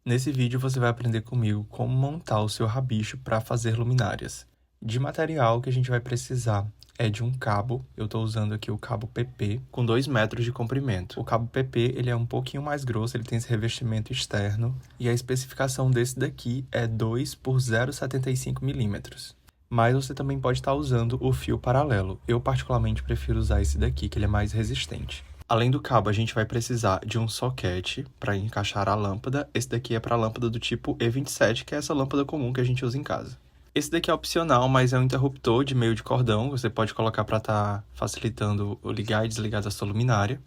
Nesse vídeo você vai aprender comigo como montar o seu rabicho para fazer luminárias. De material que a gente vai precisar é de um cabo, eu estou usando aqui o cabo PP, com 2 metros de comprimento. O cabo PP ele é um pouquinho mais grosso, ele tem esse revestimento externo, e a especificação desse daqui é 2 por 0,75 milímetros. Mas você também pode estar usando o fio paralelo. Eu particularmente prefiro usar esse daqui, que ele é mais resistente. Além do cabo, a gente vai precisar de um soquete para encaixar a lâmpada. Esse daqui é para a lâmpada do tipo E27, que é essa lâmpada comum que a gente usa em casa. Esse daqui é opcional, mas é um interruptor de meio de cordão, que você pode colocar para estar facilitando o ligar e desligar da sua luminária.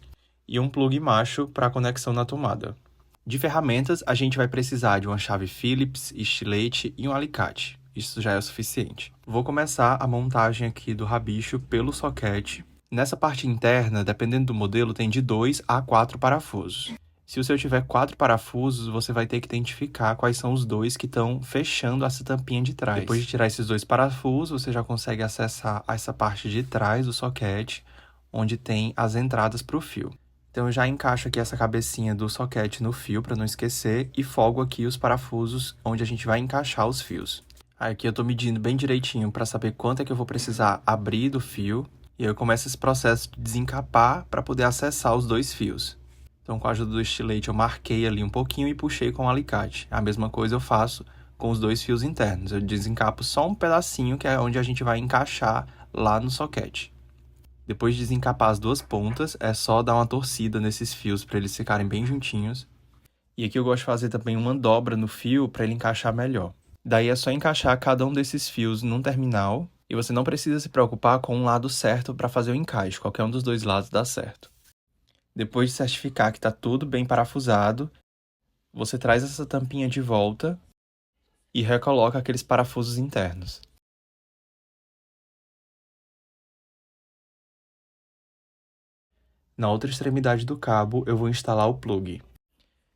E um plug macho para conexão na tomada. De ferramentas, a gente vai precisar de uma chave Phillips, estilete e um alicate. Isso já é o suficiente. Vou começar a montagem aqui do rabicho pelo soquete. Nessa parte interna, dependendo do modelo, tem de 2 a 4 parafusos. Se o seu tiver 4 parafusos, você vai ter que identificar quais são os 2 que estão fechando essa tampinha de trás. Depois de tirar esses 2 parafusos, você já consegue acessar essa parte de trás do soquete, onde tem as entradas para o fio. Então eu já encaixo aqui essa cabecinha do soquete no fio para não esquecer e folgo aqui os parafusos onde a gente vai encaixar os fios. Aqui eu estou medindo bem direitinho para saber quanto é que eu vou precisar abrir do fio. E aí eu começo esse processo de desencapar para poder acessar os 2 fios. Então, com a ajuda do estilete, eu marquei ali um pouquinho e puxei com o alicate. A mesma coisa eu faço com os 2 fios internos. Eu desencapo só um pedacinho, que é onde a gente vai encaixar lá no soquete. Depois de desencapar as 2 pontas, é só dar uma torcida nesses fios para eles ficarem bem juntinhos. E aqui eu gosto de fazer também uma dobra no fio para ele encaixar melhor. Daí é só encaixar cada um desses fios num terminal. E você não precisa se preocupar com um lado certo para fazer o encaixe, qualquer um dos 2 lados dá certo. Depois de certificar que está tudo bem parafusado, você traz essa tampinha de volta e recoloca aqueles parafusos internos. Na outra extremidade do cabo, eu vou instalar o plug.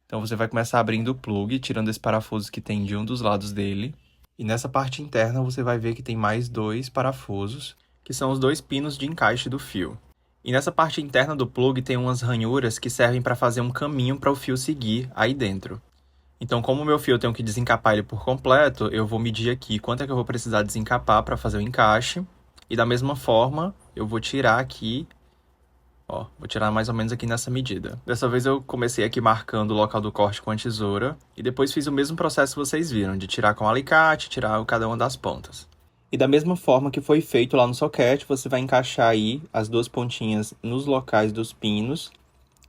Então você vai começar abrindo o plug, tirando esse parafuso que tem de um dos lados dele. E nessa parte interna você vai ver que tem mais 2 parafusos, que são os 2 pinos de encaixe do fio. E nessa parte interna do plug tem umas ranhuras que servem para fazer um caminho para o fio seguir aí dentro. Então, como o meu fio eu tenho que desencapar ele por completo, eu vou medir aqui quanto é que eu vou precisar desencapar para fazer o encaixe. E da mesma forma, eu vou tirar aqui, ó, vou tirar mais ou menos aqui nessa medida. Dessa vez eu comecei aqui marcando o local do corte com a tesoura, e depois fiz o mesmo processo que vocês viram, de tirar com o alicate, tirar cada uma das pontas. E da mesma forma que foi feito lá no soquete, você vai encaixar aí as 2 pontinhas nos locais dos pinos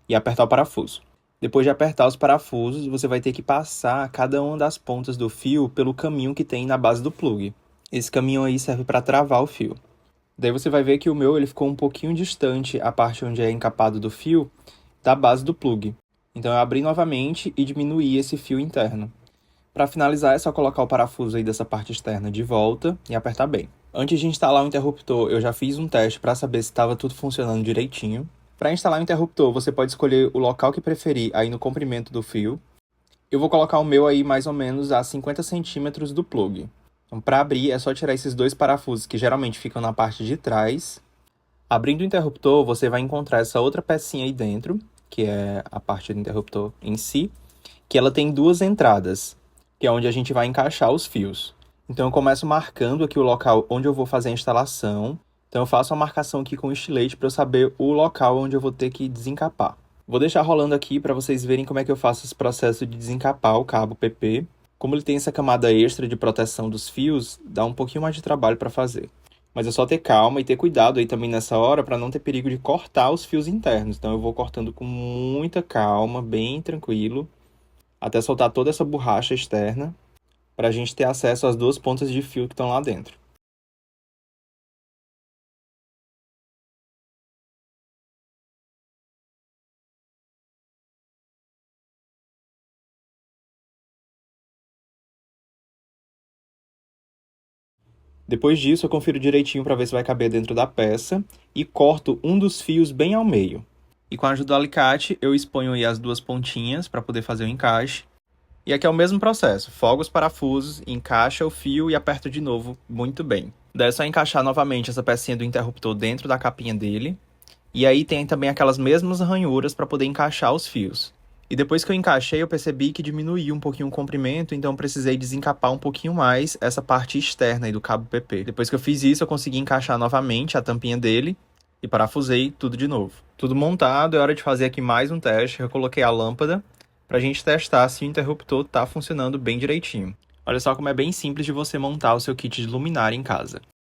e apertar o parafuso. Depois de apertar os parafusos, você vai ter que passar cada uma das pontas do fio pelo caminho que tem na base do plug. Esse caminho aí serve para travar o fio. Daí você vai ver que o meu ele ficou um pouquinho distante, a parte onde é encapado do fio, da base do plug. Então eu abri novamente e diminuí esse fio interno. Para finalizar, é só colocar o parafuso aí dessa parte externa de volta e apertar bem. Antes de instalar o interruptor, eu já fiz um teste para saber se estava tudo funcionando direitinho. Para instalar o interruptor, você pode escolher o local que preferir aí no comprimento do fio. Eu vou colocar o meu aí mais ou menos a 50 centímetros do plug. Então, para abrir, é só tirar esses 2 parafusos que geralmente ficam na parte de trás. Abrindo o interruptor, você vai encontrar essa outra pecinha aí dentro, que é a parte do interruptor em si, que ela tem 2 entradas, que é onde a gente vai encaixar os fios. Então eu começo marcando aqui o local onde eu vou fazer a instalação. Então eu faço uma marcação aqui com o estilete para eu saber o local onde eu vou ter que desencapar. Vou deixar rolando aqui para vocês verem como é que eu faço esse processo de desencapar o cabo PP. Como ele tem essa camada extra de proteção dos fios, dá um pouquinho mais de trabalho para fazer. Mas é só ter calma e ter cuidado aí também nessa hora para não ter perigo de cortar os fios internos. Então eu vou cortando com muita calma, bem tranquilo, até soltar toda essa borracha externa, para a gente ter acesso às 2 pontas de fio que estão lá dentro. Depois disso, eu confiro direitinho para ver se vai caber dentro da peça e corto um dos fios bem ao meio. E com a ajuda do alicate, eu exponho aí as 2 pontinhas para poder fazer o encaixe. E aqui é o mesmo processo, folgo os parafusos, encaixa o fio e aperto de novo muito bem. Daí é só encaixar novamente essa pecinha do interruptor dentro da capinha dele. E aí tem também aquelas mesmas ranhuras para poder encaixar os fios. E depois que eu encaixei, eu percebi que diminuiu um pouquinho o comprimento, então eu precisei desencapar um pouquinho mais essa parte externa aí do cabo PP. Depois que eu fiz isso, eu consegui encaixar novamente a tampinha dele e parafusei tudo de novo. Tudo montado, é hora de fazer aqui mais um teste. Eu coloquei a lâmpada pra gente testar se o interruptor tá funcionando bem direitinho. Olha só como é bem simples de você montar o seu kit de luminária em casa.